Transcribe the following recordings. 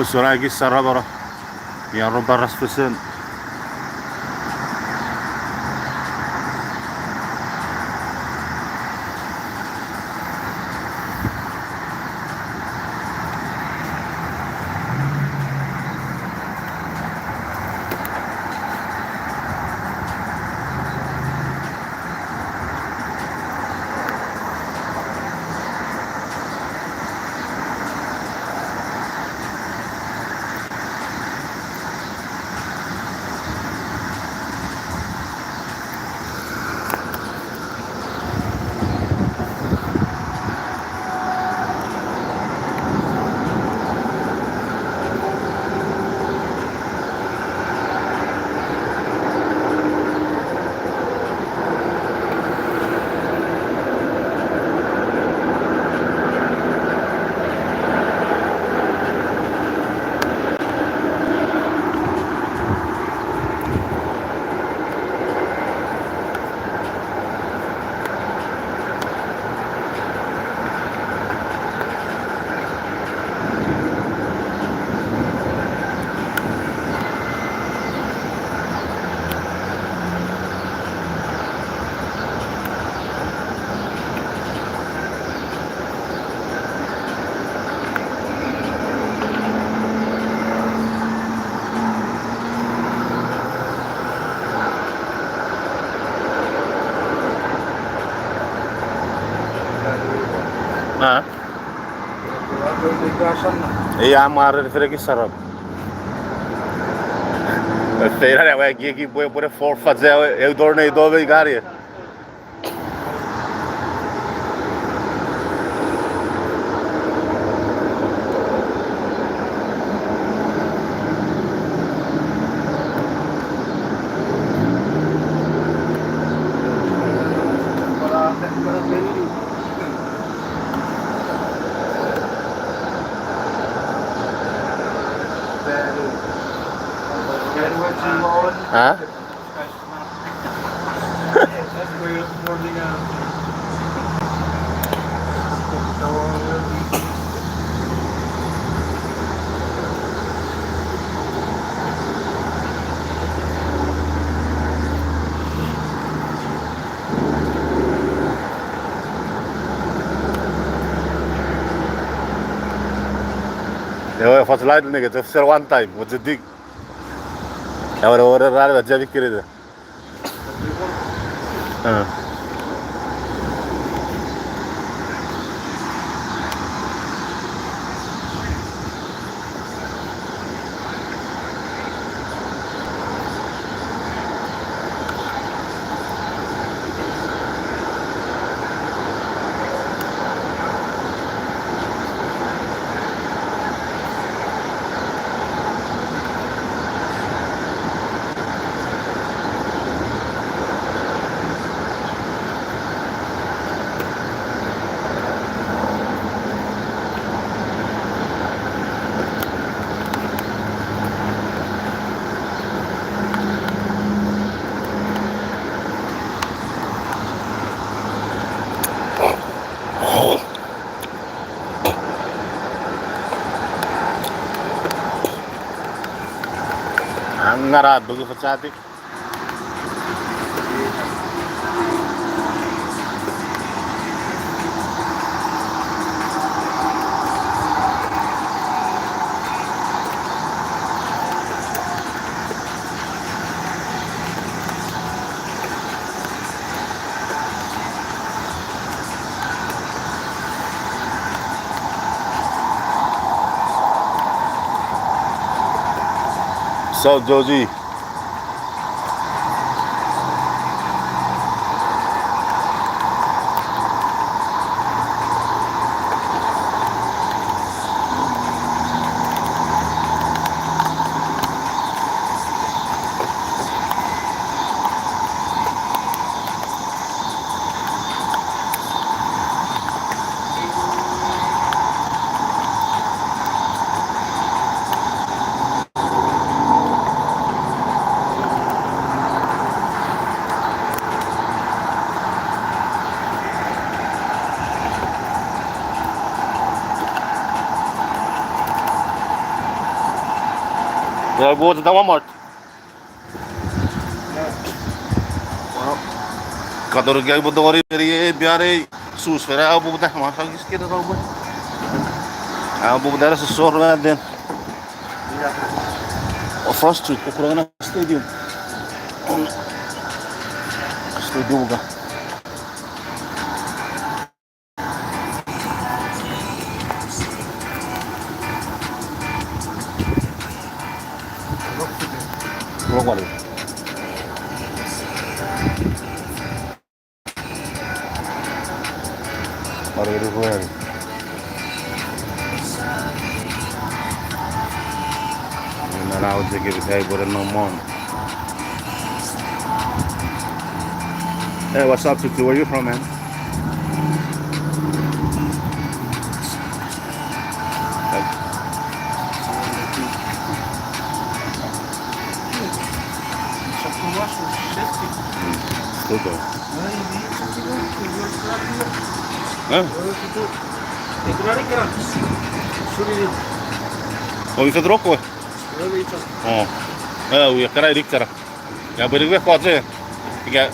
Funziona chissà però. Mi ha roba rasfesen. Ha? Iya marah fire sarap. Feira é aqui por for fazer eu tornei do Bulgária. Ha? Eu faço lá nigga, just for one time. What's the dig? Agora raro já vi querida. Angarado che facciate? So Joji. Jag går till Walmart. Kadar gay bu dori beri biare sus fera abu dah masa gis kira kau bu. Abu dah sesor lah den. First Street kekurangan stadium. Stadium ga. Kurang balik. Baru itu gue. Now to give it hey, but no more. Hey, what's up, Tutu? Where you from, man? Tutu. Huh? Oh, itu rokok. Oh, ya kira idik cara. Ya beri gue kuat sih. Tiga.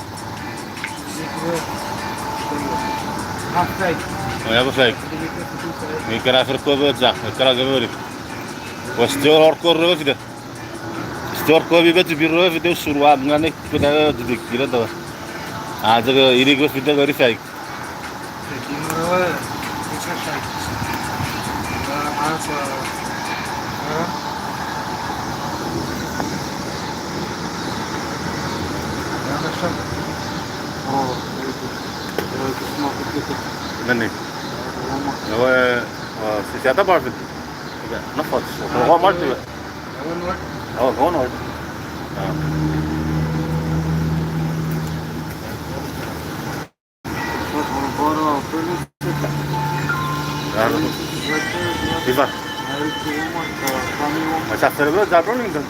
Oh ya betul. Ini kira firqo betul. Kira gimana? Was jor orkor roh tidak. Jor ko भी betul biru itu शुरुआत में नहीं कुछ दिख गिरा था. आज अगर इdik gue फिर verify. Nanti, si siapa Marvin? Tidak, nafas. Kau Marvin juga? Oh, kau Marvin. Ivan. Macam serba jatuh ni kan?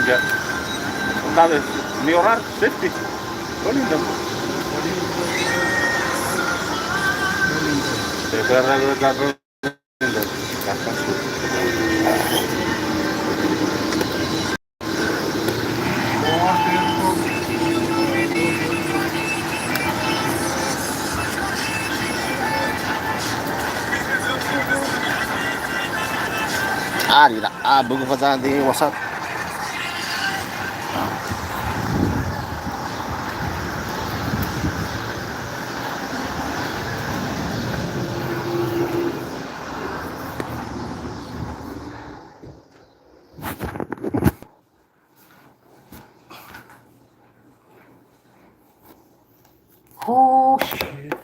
Ya, tapi ni orang safety. Kau ni kan? Sekarang ada jatuh ni kan? Tidak. Buku pada di WhatsApp. Oh shit.